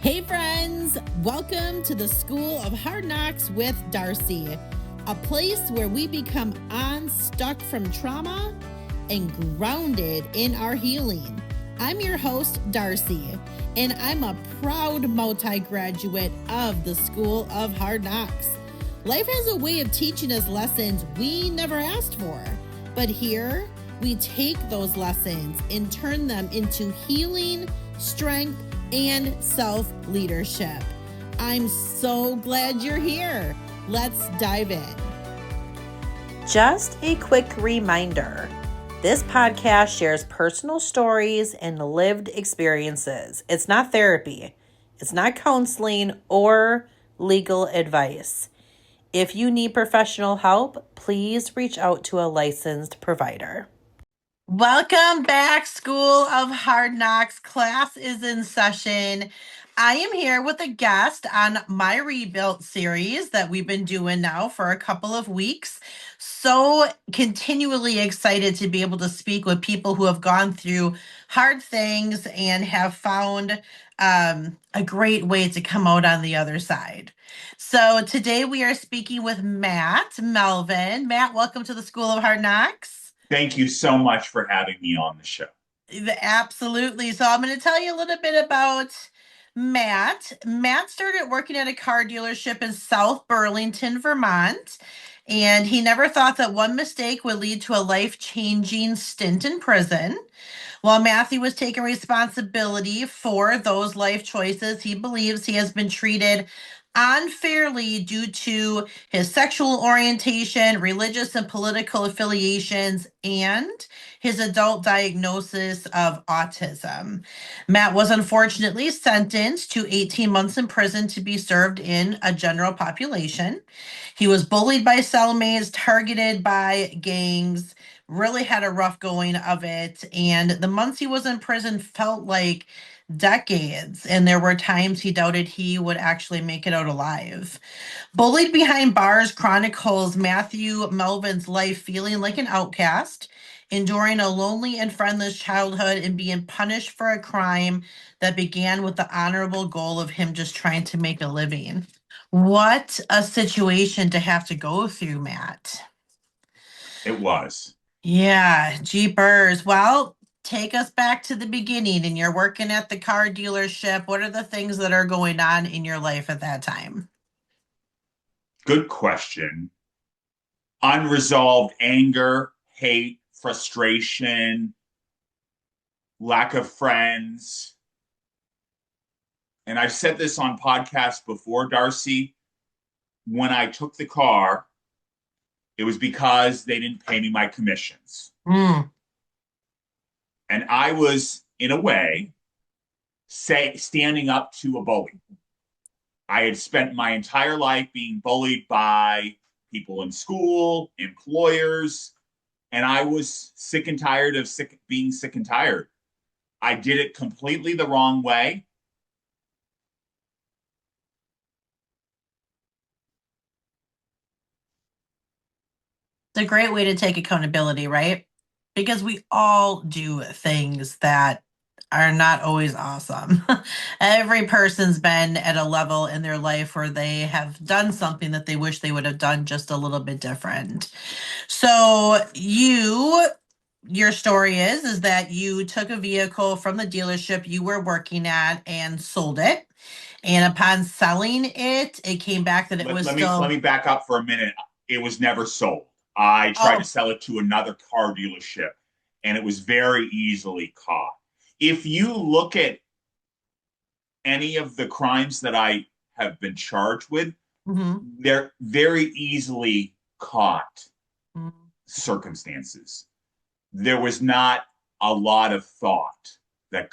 Hey friends, welcome to the School of Hard Knocks with Darcie, a place where we become unstuck from trauma and grounded in our healing. I'm your host, Darcie, and I'm a proud multi-graduate of the School of Hard Knocks. Life has a way of teaching us lessons we never asked for, but here we take those lessons and turn them into healing, strength, and self-leadership. I'm so glad you're here. Let's dive in. Just a quick reminder. This podcast shares personal stories and lived experiences. It's not therapy. It's not counseling or legal advice. If you need professional help, please reach out to a licensed provider. Welcome back, School of Hard Knocks. Class is in session. I am here with a guest on my Rebuilt series that we've been doing now for a couple of weeks. So continually excited to be able to speak with people who have gone through hard things and have found a great way to come out on the other side. So today we are speaking with Matt Melvin. Matt, welcome to the School of Hard Knocks. Thank you so much for having me on the show. Absolutely. So I'm going to tell you a little bit about Matt. Matt started working at a car dealership in South Burlington, Vermont, and he never thought that one mistake would lead to a life-changing stint in prison. While Matthew was taking responsibility for those life choices, he believes he has been treated unfairly due to his sexual orientation, religious and political affiliations, and his adult diagnosis of autism. Matt was unfortunately sentenced to 18 months in prison to be served in a general population. He was bullied by cellmates, targeted by gangs, really had a rough going of it. And the months he was in prison felt like decades. And there were times he doubted he would actually make it out alive. Bullied Behind Bars chronicles Matthew Melvin's life feeling like an outcast, enduring a lonely and friendless childhood, and being punished for a crime that began with the honorable goal of him just trying to make a living. What a situation to have to go through, Matt. It was. Yeah, jeepers. Well, take us back to the beginning, and you're working at the car dealership. What are the things that are going on in your life at that time? Good question. Unresolved anger, hate, frustration, lack of friends. And I've said this on podcasts before, Darcie. When I took the car, it was because they didn't pay me my commissions. Mm. And I was, in a way, standing up to a bully. I had spent my entire life being bullied by people in school, employers, and I was sick and tired of being sick and tired. I did it completely the wrong way. It's a great way to take accountability, right? Because we all do things that are not always awesome. Every person's been at a level in their life where they have done something that they wish they would have done just a little bit different. So your story is that you took a vehicle from the dealership you were working at and sold it. And upon selling it, it came back that it was still. Let me back up for a minute. It was never sold. I tried to sell it to another car dealership, and it was very easily caught. If you look at any of the crimes that I have been charged with, they're very easily caught circumstances. There was not a lot of thought that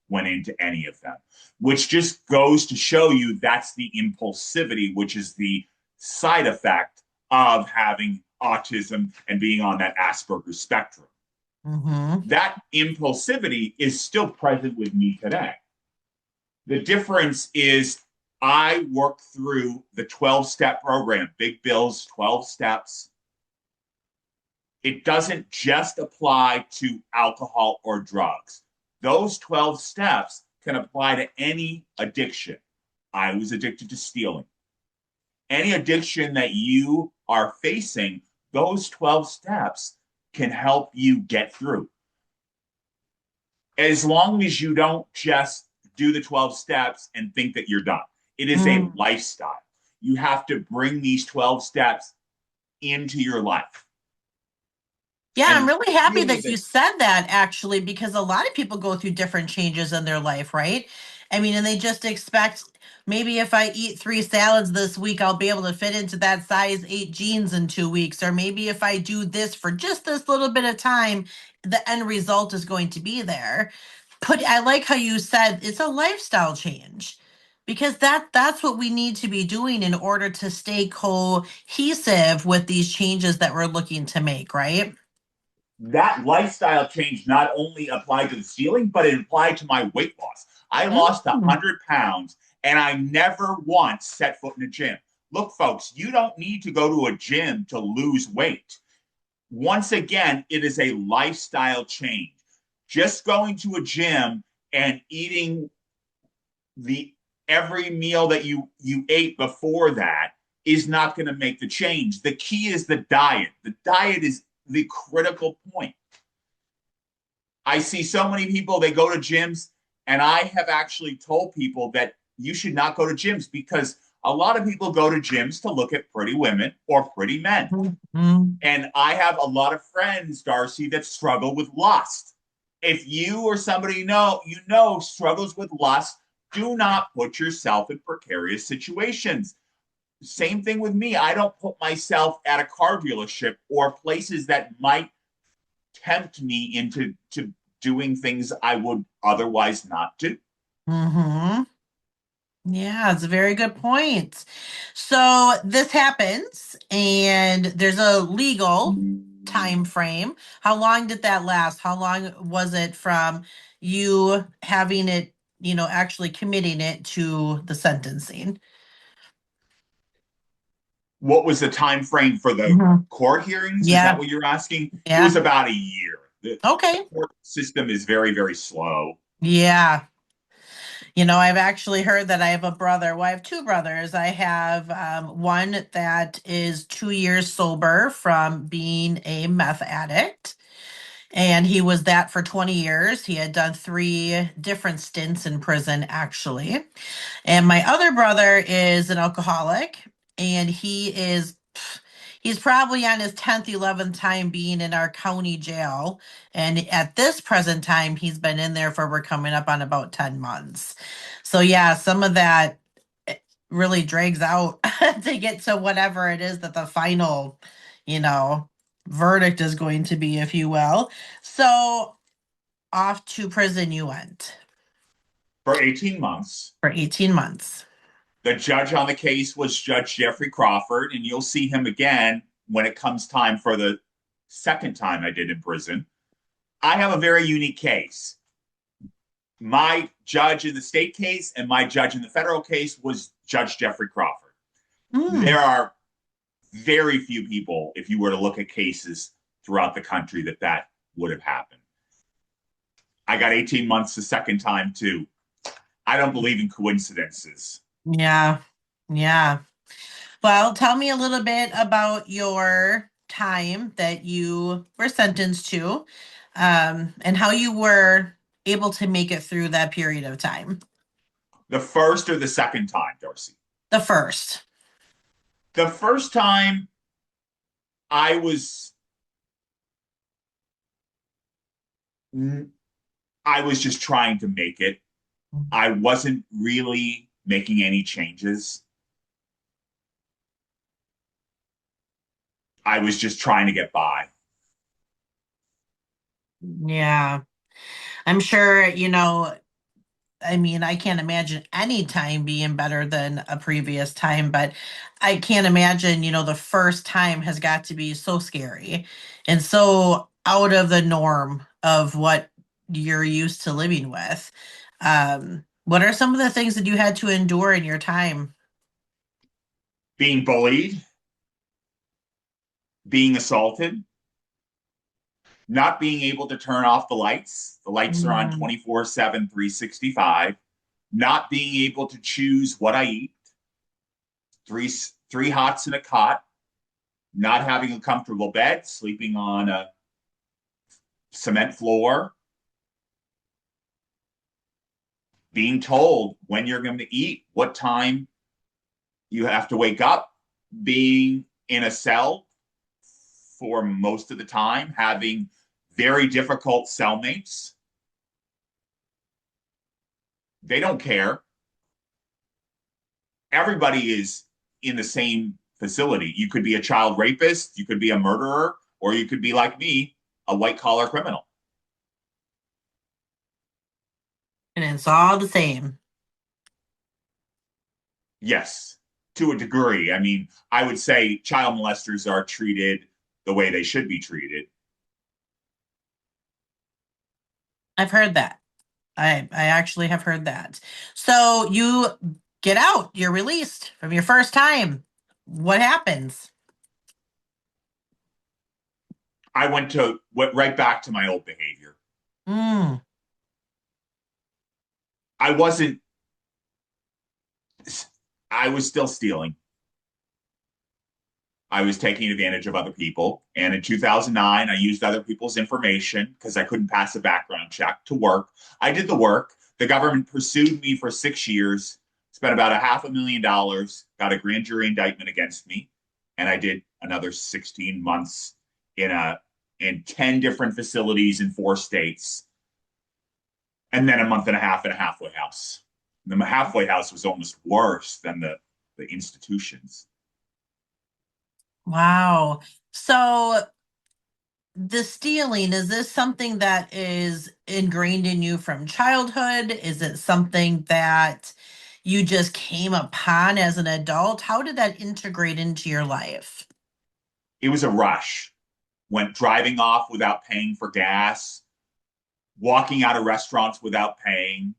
went into any of them, which just goes to show you that's the impulsivity, which is the side effect of having autism and being on that Asperger's spectrum. That impulsivity is still present with me today. The difference is I work through the 12-step program, Big Bill's 12 steps. It doesn't just apply to alcohol or drugs. Those 12 steps can apply to any addiction. I was addicted to stealing. Any addiction that you are facing, those 12 steps can help you get through. As long as you don't just do the 12 steps and think that you're done. It is a lifestyle. You have to bring these 12 steps into your life. Yeah, I'm And really happy really, that you said that actually, because a lot of people go through different changes in their life, right? I mean, and they just expect maybe if I eat 3 salads this week, I'll be able to fit into that size 8 jeans in 2 weeks. Or maybe if I do this for just this little bit of time, the end result is going to be there. I like how you said it's a lifestyle change, because that's what we need to be doing in order to stay cohesive with these changes that we're looking to make, right? that lifestyle change not only applied to the ceiling, but it applied to my weight loss. I lost Mm. 100 pounds and I never once set foot in a gym. Look, folks, you don't need to go to a gym to lose weight. Once again, it is a lifestyle change. Just going to a gym and eating the every meal that you ate before that is not going to make the change. The key is the diet. The diet is the critical point. I see so many people, they go to gyms, and I have actually told people that you should not go to gyms because a lot of people go to gyms to look at pretty women or pretty men. Mhm. And I have a lot of friends, Darcie, that struggle with lust. If you or somebody you know struggles with lust, do not put yourself in precarious situations. Same thing with me. I don't put myself at a car dealership or places that might tempt me into doing things I would otherwise not do. Mm-hmm. Yeah, it's a very good point. So this happens, and there's a legal time frame. How long did that last? How long was it from you having it, actually committing it to the sentencing? What was the time frame for the Mhm. court hearings? Is that Yeah, what you're asking? It was yeah. about a year. The Okay. court system is very, very slow. Yeah. I've actually heard that I have a brother. Well, I have two brothers. I have one that is 2 years sober from being a meth addict. And he was that for 20 years. He had done 3 different stints in prison, actually. And my other brother is an alcoholic, and he's probably on his 10th, 11th time being in our county jail. And at this present time, he's been in there for we're coming up on about 10 months. So yeah, some of that really drags out to get to whatever it is that the final, you know, verdict is going to be, if you will. So off to prison you went For 18 months. for 18 months. The judge on the case was Judge Jeffrey Crawford, and you'll see him again when it comes time for the second time I did in prison. I have a very unique case. My judge in the state case and my judge in the federal case was Judge Jeffrey Crawford. Mm. There are very few people, if you were to look at cases throughout the country, that would have happened. I got 18 months the second time, too. I don't believe in coincidences. Yeah. Yeah. Well, tell me a little bit about your time that you were sentenced to, and how you were able to make it through that period of time. The first or the second time, Darcie? The first. The first time I was I was just trying to make it. I wasn't really making any changes. I was just trying to get by. Yeah. I'm sure, I mean, I can't imagine any time being better than a previous time, but I can't imagine, the first time has got to be so scary and so out of the norm of what you're used to living with. What are some of the things that you had to endure in your time? Being bullied, being assaulted, not being able to turn off the lights. The lights are on Mm. 24/7, 365. Not being able to choose what I eat. Three hots in a cot. Not having a comfortable bed, sleeping on a cement floor. Being told when you're going to eat, what time you have to wake up. Being in a cell for most of the time, having very difficult cellmates. They don't care. Everybody is in the same facility. You could be a child rapist, you could be a murderer, or you could be like me, a white collar criminal. And it's all the same. Yes, to a degree. I mean, I would say child molesters are treated the way they should be treated. I've heard that. I actually have heard that. So you get out, you're released from your first time. What happens? I went right back to my old behavior. Mm. I wasn't, I was still stealing. I was taking advantage of other people. And in 2009, I used other people's information because I couldn't pass a background check to work. I did the work. The government pursued me for 6 years, spent about $500,000, got a grand jury indictment against me. And I did another 16 months in 10 different facilities in 4 states. And then a month and a half in a halfway house. And the halfway house was almost worse than the institutions. Wow. So the stealing, is this something that is ingrained in you from childhood? Is it something that you just came upon as an adult? How did that integrate into your life? It was a rush. Went driving off without paying for gas, walking out of restaurants without paying.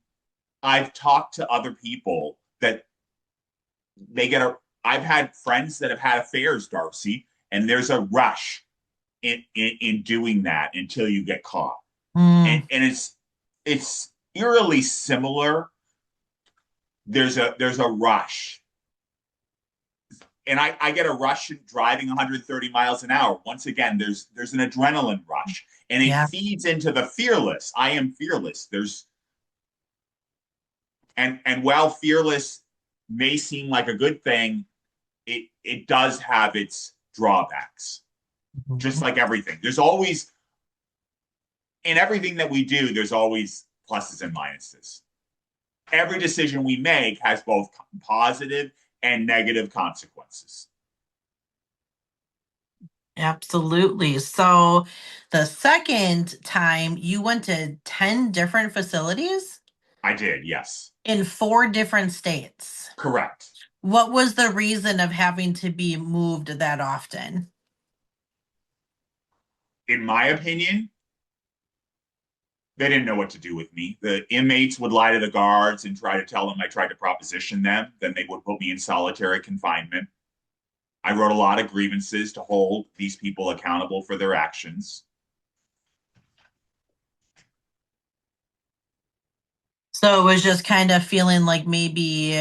I've talked to other people that I've had friends that have had affairs, Darcie, and there's a rush in doing that until you get caught. Mm. And it's eerily similar. There's a rush. And I get a rush in driving 130 miles an hour. Once again, there's an adrenaline rush, and it Yeah. feeds into the fearless. I am fearless. And while fearless may seem like a good thing, it does have its drawbacks. Just like everything, there's always in everything that we do, there's always pluses and minuses. Every decision we make has both positive and negative consequences. Absolutely. So the second time you went to 10 different facilities I did, yes. in 4 different states. Correct. What was the reason of having to be moved that often? In my opinion, they didn't know what to do with me. The inmates would lie to the guards and try to tell them I tried to proposition them. Then they would put me in solitary confinement. I wrote a lot of grievances to hold these people accountable for their actions. So it was just kind of feeling like maybe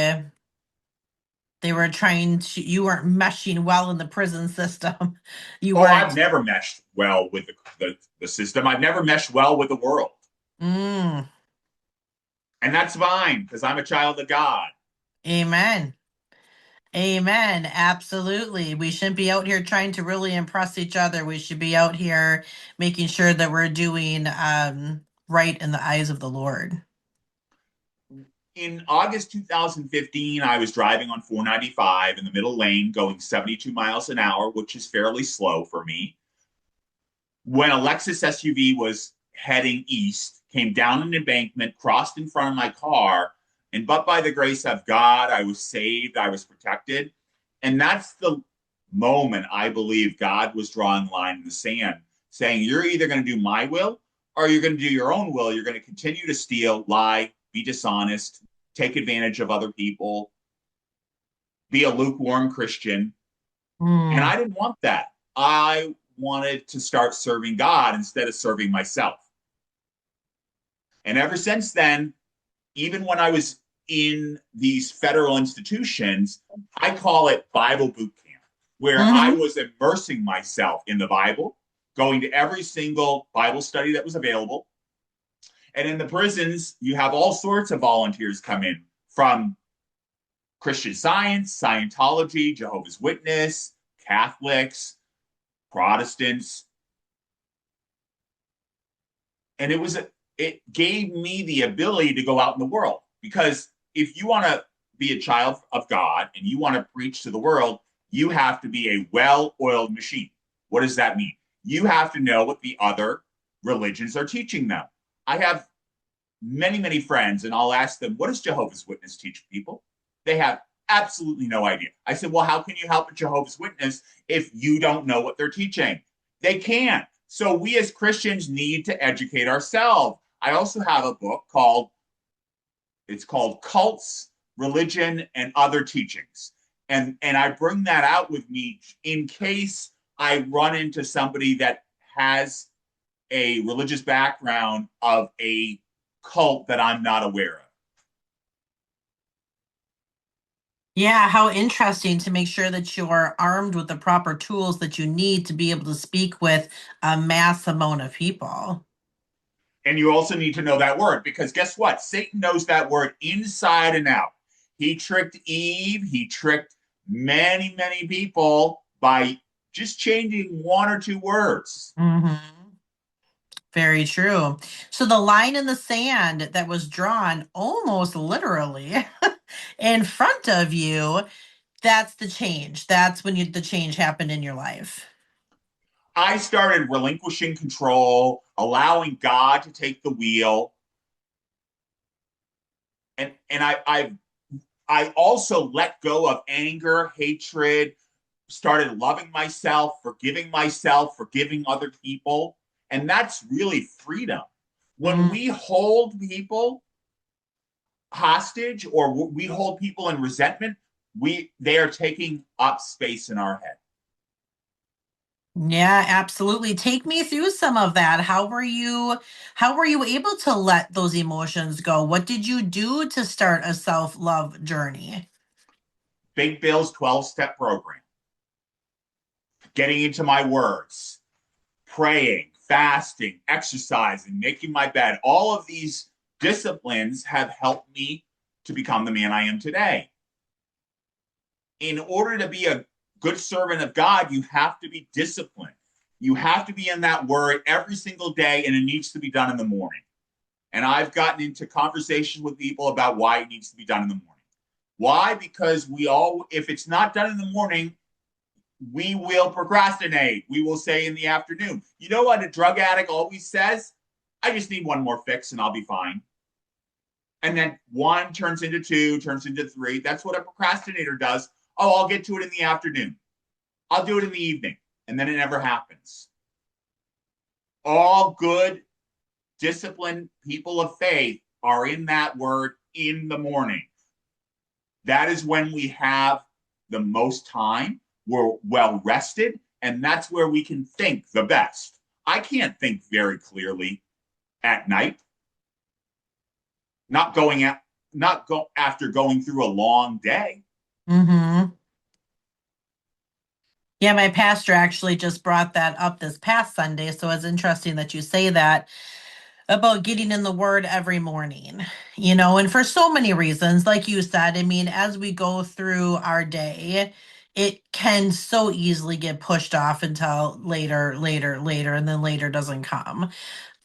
they were trying to, you weren't meshing well in the prison system. You Oh, I've weren't. never meshed well with the system. I've never meshed well with the world. Mm, And that's fine because I'm a child of God. amen. Amen. Absolutely. We shouldn't be out here trying to really impress each other. We should be out here making sure that we're doing right in the eyes of the Lord. In August 2015, I was driving on 495 in the middle lane going 72 miles an hour, which is fairly slow for me. When a Lexus SUV was heading east, came down an embankment, crossed in front of my car, and but by the grace of God, I was saved, I was protected. And that's the moment I believe God was drawing a line in the sand, saying, you're either going to do my will or you're going to do your own will. You're going to continue to steal, lie, be dishonest, take advantage of other people, be a lukewarm Christian. And Mm, I didn't want that. I wanted to start serving God instead of serving myself. And ever since then, even when I was in these federal institutions, I call it Bible boot camp, where I Mm-hmm. was immersing myself in the Bible, going to every single Bible study that was available. And in the prisons, you have all sorts of volunteers come in from Christian Science, Scientology, Jehovah's Witness, Catholics, Protestants. And it gave me the ability to go out in the world, because if you want to be a child of God and you want to preach to the world, you have to be a well-oiled machine. What does that mean? You have to know what the other religions are teaching them. I have many, many friends, and I'll ask them, what does Jehovah's Witness teach people? They have absolutely no idea. I said, well, how can you help a Jehovah's Witness if you don't know what they're teaching? They can't. So we as Christians need to educate ourselves. I also have a book called Cults, Religion, and Other Teachings. And I bring that out with me in case I run into somebody that has a religious background of a cult that I'm not aware of. Yeah, how interesting to make sure that you're armed with the proper tools that you need to be able to speak with a mass amount of people. And you also need to know that word, because guess what? Satan knows that word inside and out. He tricked Eve. He tricked many, many people by just changing one or two words. Mm-hmm. Very true. So the line in the sand that was drawn almost literally in front of you, that's the change. That's when the change happened in your life. I started relinquishing control, allowing God to take the wheel. And I also let go of anger, hatred, started loving myself, forgiving other people. And that's really freedom. When Mm. we hold people hostage or we hold people in resentment, they are taking up space in our head. Yeah, absolutely. Take me through some of that. How were you able to let those emotions go? What did you do to start a self-love journey? Big Bill's 12-step program, getting into my words, praying, fasting, exercising, making my bed. All of these disciplines have helped me to become the man I am today. In order to be a good servant of God, you have to be disciplined. You have to be in that word every single day, and it needs to be done in the morning. And I've gotten into conversations with people about why it needs to be done in the morning. Why? Because if it's not done in the morning, we will procrastinate. We will say in the afternoon. You know what a drug addict always says? I just need one more fix and I'll be fine. And then one turns into two, turns into three. That's what a procrastinator does. Oh, I'll get to it in the afternoon. I'll do it in the evening. And then it never happens. All good, disciplined people of faith are in that word in the morning. That is when we have the most time. We're well rested, and that's where we can think the best. I can't think very clearly at night. After going through a long day. Mm-hmm. Yeah, my pastor actually just brought that up this past Sunday, so it's interesting that you say that about getting in the word every morning, and for so many reasons, like you said, I mean, as we go through our day, it can so easily get pushed off until later, later, later, and then later doesn't come.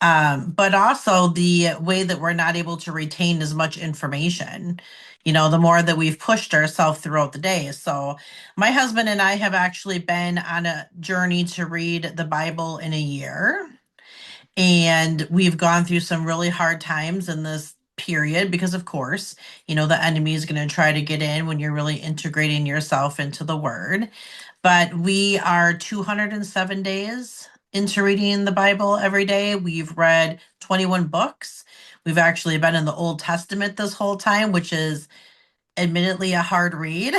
But also the way that we're not able to retain as much information, the more that we've pushed ourselves throughout the day. So my husband and I have actually been on a journey to read the Bible in a year. And we've gone through some really hard times in this period because, of course, the enemy is going to try to get in when you're really integrating yourself into the word. But we are 207 days into reading the Bible every day. We've read 21 books. We've actually been in the Old Testament this whole time, which is admittedly a hard read,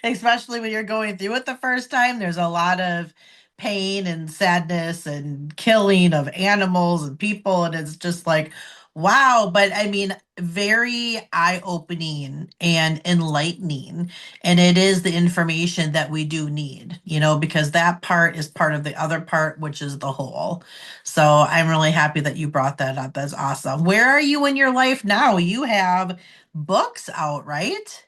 especially when you're going through it the first time. There's a lot of pain and sadness and killing of animals and people. And it's just like, wow. But I mean, very eye opening and enlightening. And it is the information that we do need, because that part is part of the other part, which is the whole. So I'm really happy that you brought that up. That's awesome. Where are you in your life now? You have books out, right?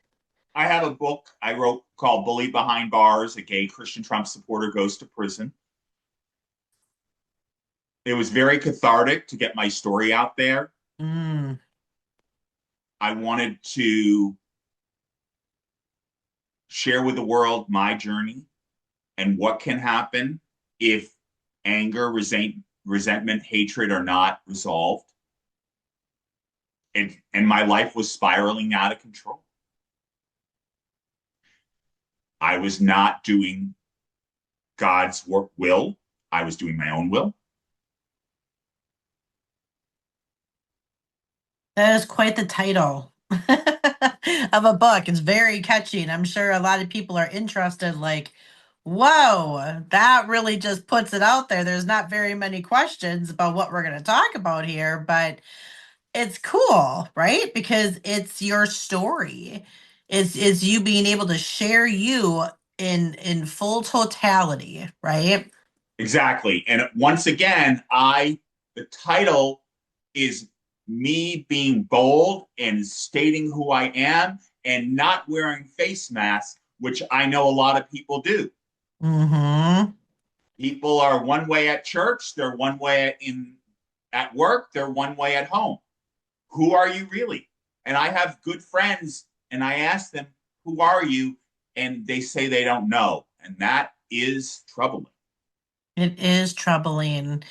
I have a book I wrote called Bully Behind Bars: A Gay Christian Trump Supporter Goes to Prison. It was very cathartic to get my story out there. Mm. I wanted to share with the world my journey and what can happen if anger, resentment, hatred are not resolved. And my life was spiraling out of control. I was not doing God's will. I was doing my own will. That is quite the title of a book. It's very catchy, and I'm sure a lot of people are interested. Like, whoa, that really just puts it out there. There's not very many questions about what we're going to talk about here, but it's cool, right? Because it's your story. It's you being able to share you in full totality, right? Exactly. And once again, the title is me being bold and stating who I am and not wearing face masks, which I know a lot of people do. Mm-hmm. People are one way at church, they're one way at work, they're one way at home. Who are you really? And I have good friends, and I ask them, who are you? And they say they don't know. And that is troubling. It is troubling.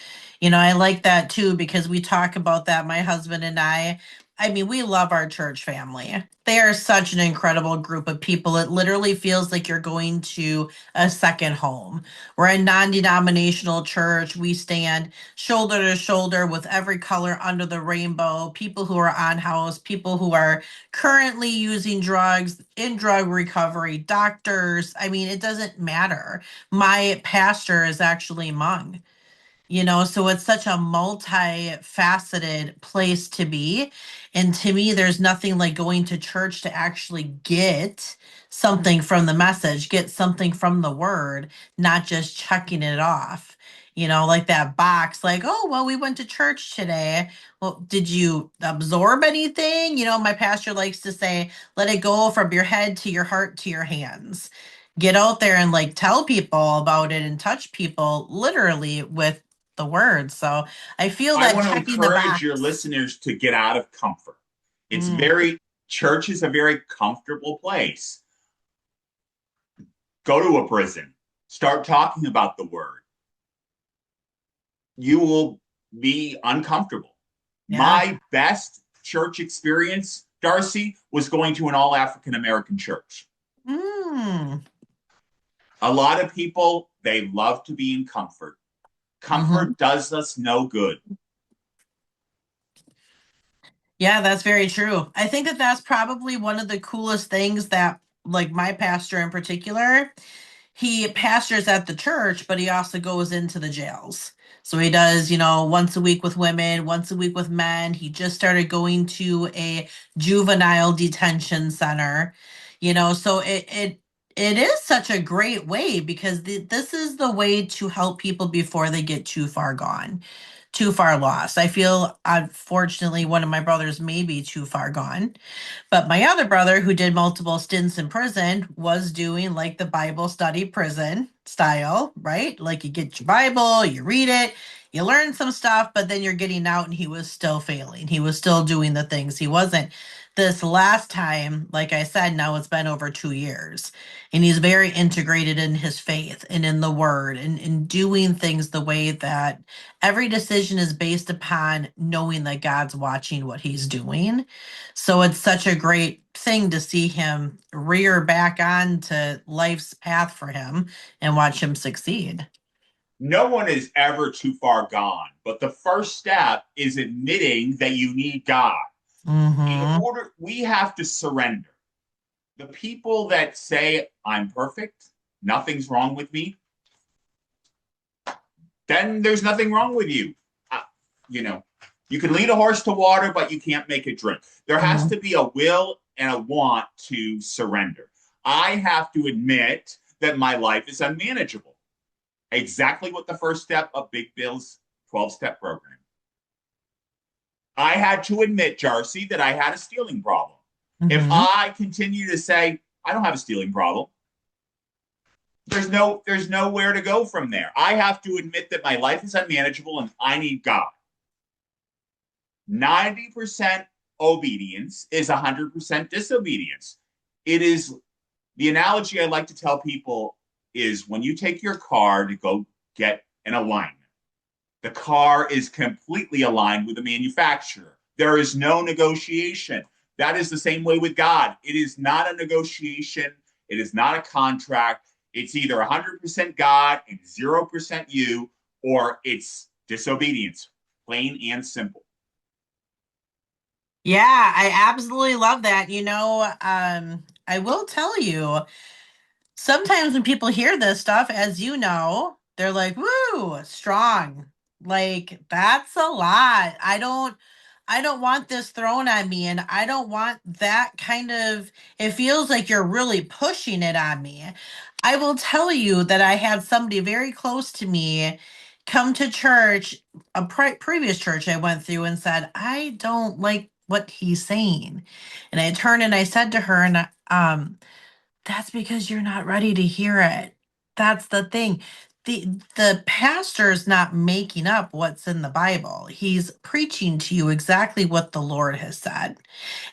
I like that too because we talk about that, my husband and I. I mean, we love our church family. They are such an incredible group of people. It literally feels like you're going to a second home. We're a non-denominational church. We stand shoulder to shoulder with every color under the rainbow. People who are on house, people who are currently using drugs, in drug recovery, doctors. I mean, it doesn't matter. My pastor is actually Hmong. So it's such a multifaceted place to be. And to me, there's nothing like going to church to actually get something from the message, get something from the word, not just checking it off. Like that box, like, oh, well, we went to church today. Well, did you absorb anything? My pastor likes to say, let it go from your head to your heart to your hands. Get out there and like tell people about it and touch people literally with the words. So I feel I that want to checking the encourage your box. listeners to get out of comfort. It's Mm, very, church is a very comfortable place. Go to a prison, start talking about the word. You will be uncomfortable. yeah. My best church experience, Darcie, was going to an all African American church. Mm, A lot of people, they love to be in comfort. hmm. Comfort does us no good. Yeah, that's very true. I think that that's probably one of the coolest things that, like, my pastor in particular, he pastors at the church, but he also goes into the jails. So he does, once a week with women, once a week with men. He just started going to a juvenile detention center, so it is such a great way because this is the way to help people before they get too far gone, too far lost. I feel, unfortunately, one of my brothers may be too far gone. But my other brother, who did multiple stints in prison, was doing like the Bible study prison style, right? Like you get your Bible, you read it, you learn some stuff, but then you're getting out and he was still failing. He was still doing the things he wasn't. This last time, like I said, now it's been over 2 years. And he's very integrated in his faith and in the word and in doing things the way that every decision is based upon knowing that God's watching what he's doing. So it's such a great thing to see him rear back onto life's path for him and watch him succeed. No one is ever too far gone, but the first step is admitting that you need God. In Mm-hmm. order, we have to surrender. The people that say, I'm perfect, nothing's wrong with me, then there's nothing wrong with you. Uh, you know, you can lead a horse to water, but you can't make it drink. There has to be a will and a want to surrender. I have to admit that my life is unmanageable. Exactly what the first step of Big Bill's 12-step program. I had to admit, Darcie, that I had a stealing problem. If I continue to say, I don't have a stealing problem, there's nowhere to go from there. I have to admit that my life is unmanageable and I need God. 90% obedience is 100% disobedience. It is the analogy I like to tell people is when you take your car to go get an alignment, the car is completely aligned with the manufacturer. There is no negotiation. That is the same way with God. It is not a negotiation. It is not a contract. It's either 100% God and 0% you, or it's disobedience, plain and simple. Yeah, I absolutely love that. I will tell you, sometimes when people hear this stuff, as you know, they're like, woo, strong. Like, that's a lot. I don't want this thrown on me, and I don't want that kind of, it feels like you're really pushing it on me. I will tell you that I had somebody very close to me come to church, a previous church I went through, and said, I don't like what he's saying. And I turned and I said to her, and that's because you're not ready to hear it. That's the thing. The pastor's not making up what's in the Bible. He's preaching to you exactly what the Lord has said.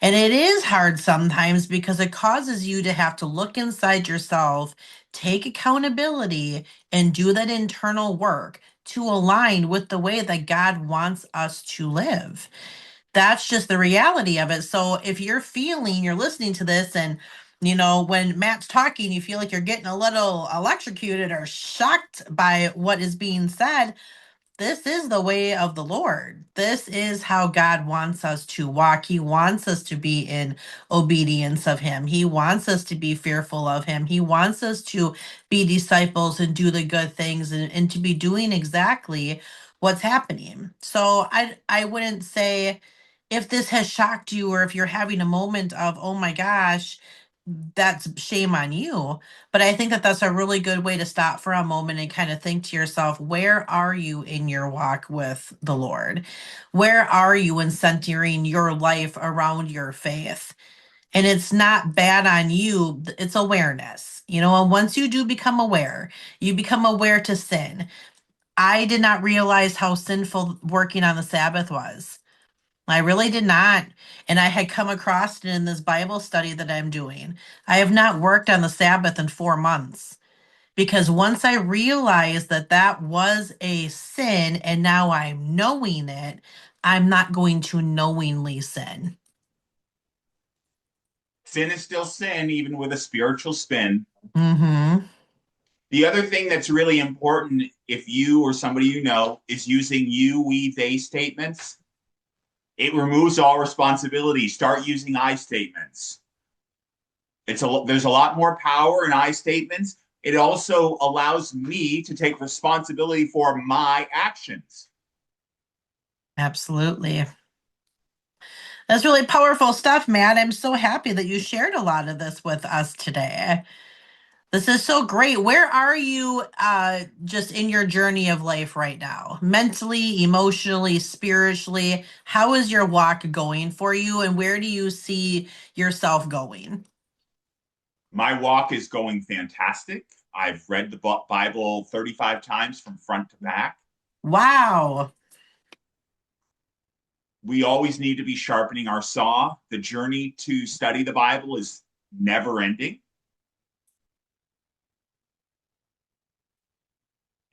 And it is hard sometimes because it causes you to have to look inside yourself, take accountability, and do that internal work to align with the way that God wants us to live. That's just the reality of it. So if you're listening to this, and when Matt's talking, you feel like you're getting a little electrocuted or shocked by what is being said, this is the way of the Lord. This is how God wants us to walk. He wants us to be in obedience of Him. He wants us to be fearful of Him. He wants us to be disciples and do the good things, and to be doing exactly what's happening. So I wouldn't say, if this has shocked you, or if you're having a moment of, oh my gosh, that's shame on you. But I think that that's a really good way to stop for a moment and kind of think to yourself, where are you in your walk with the Lord? Where are you in centering your life around your faith? And it's not bad on you, it's awareness. And once you do become aware, you become aware to sin. I did not realize how sinful working on the Sabbath was. I really did not. And I had come across it in this Bible study that I'm doing. I have not worked on the Sabbath in 4 months, because once I realized that that was a sin and now I'm knowing it, I'm not going to knowingly sin. Sin is still sin, even with a spiritual spin. Mm-hmm. The other thing that's really important, if you or somebody you know is using you, we, they statements, it removes all responsibility. Start using I statements. There's a lot more power in I statements. It also allows me to take responsibility for my actions. Absolutely. That's really powerful stuff, Matt. I'm so happy that you shared a lot of this with us today. This is so great. Where are you just in your journey of life right now? Mentally, emotionally, spiritually? How is your walk going for you, and where do you see yourself going? My walk is going fantastic. I've read the Bible 35 times from front to back. Wow. We always need to be sharpening our saw. The journey to study the Bible is never ending.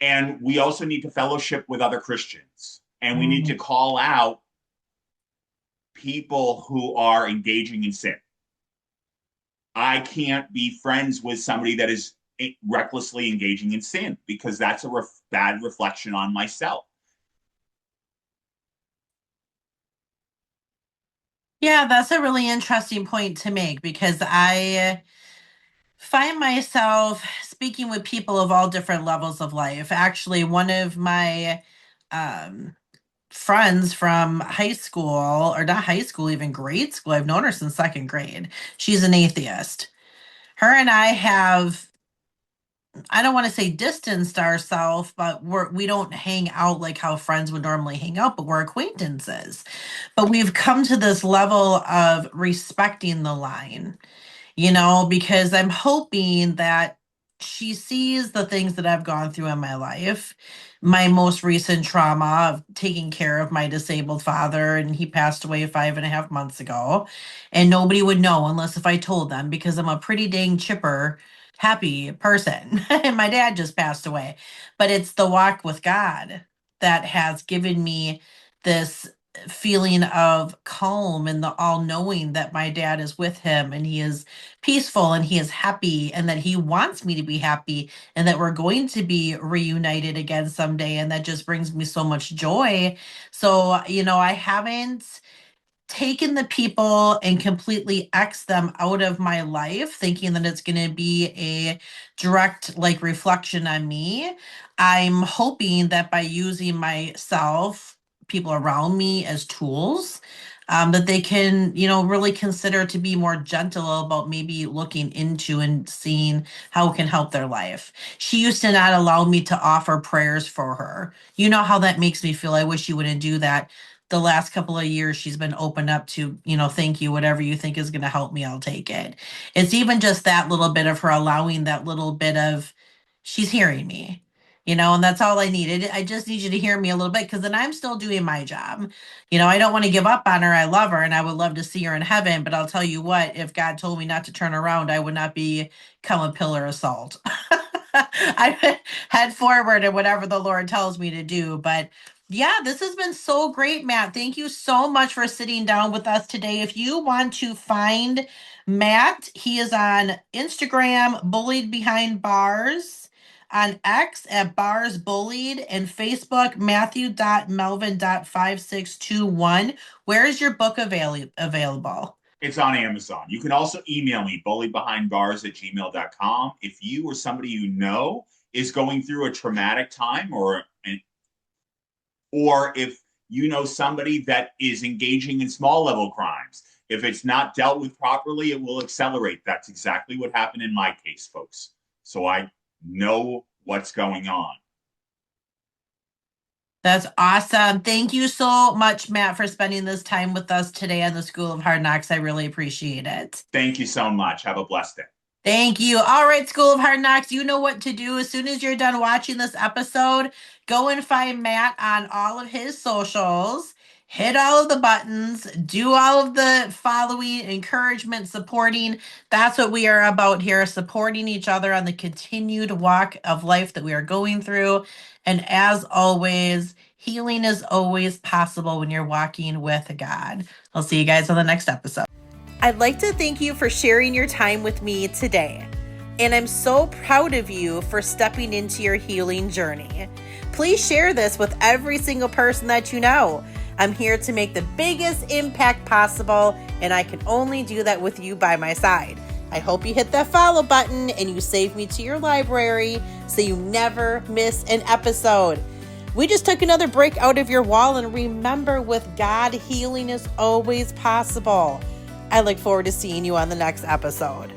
And we also need to fellowship with other Christians. And we need to call out people who are engaging in sin. I can't be friends with somebody that is recklessly engaging in sin, because that's a bad reflection on myself. Yeah, that's a really interesting point to make, because find myself speaking with people of all different levels of life. Actually, one of my friends from high school, or not high school, even grade school, I've known her since second grade. She's an atheist. Her and I have, I don't want to say distanced ourselves, but we don't hang out like how friends would normally hang out, but we're acquaintances. But we've come to this level of respecting the line, because I'm hoping that she sees the things that I've gone through in my life. My most recent trauma of taking care of my disabled father, and he passed away 5.5 months ago. And nobody would know unless if I told them, because I'm a pretty dang chipper, happy person. And my dad just passed away. But it's the walk with God that has given me this feeling of calm and the all knowing that my dad is with him and he is peaceful and he is happy and that he wants me to be happy and that we're going to be reunited again someday. And that just brings me so much joy. So, I haven't taken the people and completely X them out of my life, thinking that it's going to be a direct reflection on me. I'm hoping that by using myself, people around me as tools, that they can, really consider to be more gentle about maybe looking into and seeing how it can help their life. She used to not allow me to offer prayers for her. You know how that makes me feel. I wish you wouldn't do that. The last couple of years she's been open up to, thank you, whatever you think is going to help me, I'll take it. It's even just that little bit of her allowing that little bit of, she's hearing me, and that's all I needed. I just need you to hear me a little bit, because then I'm still doing my job. I don't want to give up on her. I love her and I would love to see her in heaven, but I'll tell you what, if God told me not to turn around, I would not become a pillar of salt. I head forward and whatever the Lord tells me to do. But yeah, this has been so great, Matt. Thank you so much for sitting down with us today. If you want to find Matt, he is on Instagram, Bullied Behind Bars, on X at Bars Bullied, and Facebook, Matthew.Melvin.5621. Where is your book available? It's on Amazon. You can also email me, bulliedbehindbars@gmail.com. If you or somebody you know is going through a traumatic time, or if you know somebody that is engaging in small level crimes, if it's not dealt with properly, it will accelerate. That's exactly what happened in my case, folks. So I know what's going on. That's awesome. Thank you so much, Matt, for spending this time with us today on the School of Hard Knocks. I really appreciate it. Thank you so much. Have a blessed day. Thank you. All right, School of Hard Knocks, you know what to do. As soon as you're done watching this episode, go and find Matt on all of his socials. Hit all of the buttons, do all of the following, encouragement, supporting. That's what we are about here, supporting each other on the continued walk of life that we are going through. And as always, healing is always possible when you're walking with God. I'll see you guys on the next episode. I'd like to thank you for sharing your time with me today. And I'm so proud of you for stepping into your healing journey. Please share this with every single person that you know. I'm here to make the biggest impact possible, and I can only do that with you by my side. I hope you hit that follow button and you save me to your library so you never miss an episode. We just took another break out of your wall, and remember, with God, healing is always possible. I look forward to seeing you on the next episode.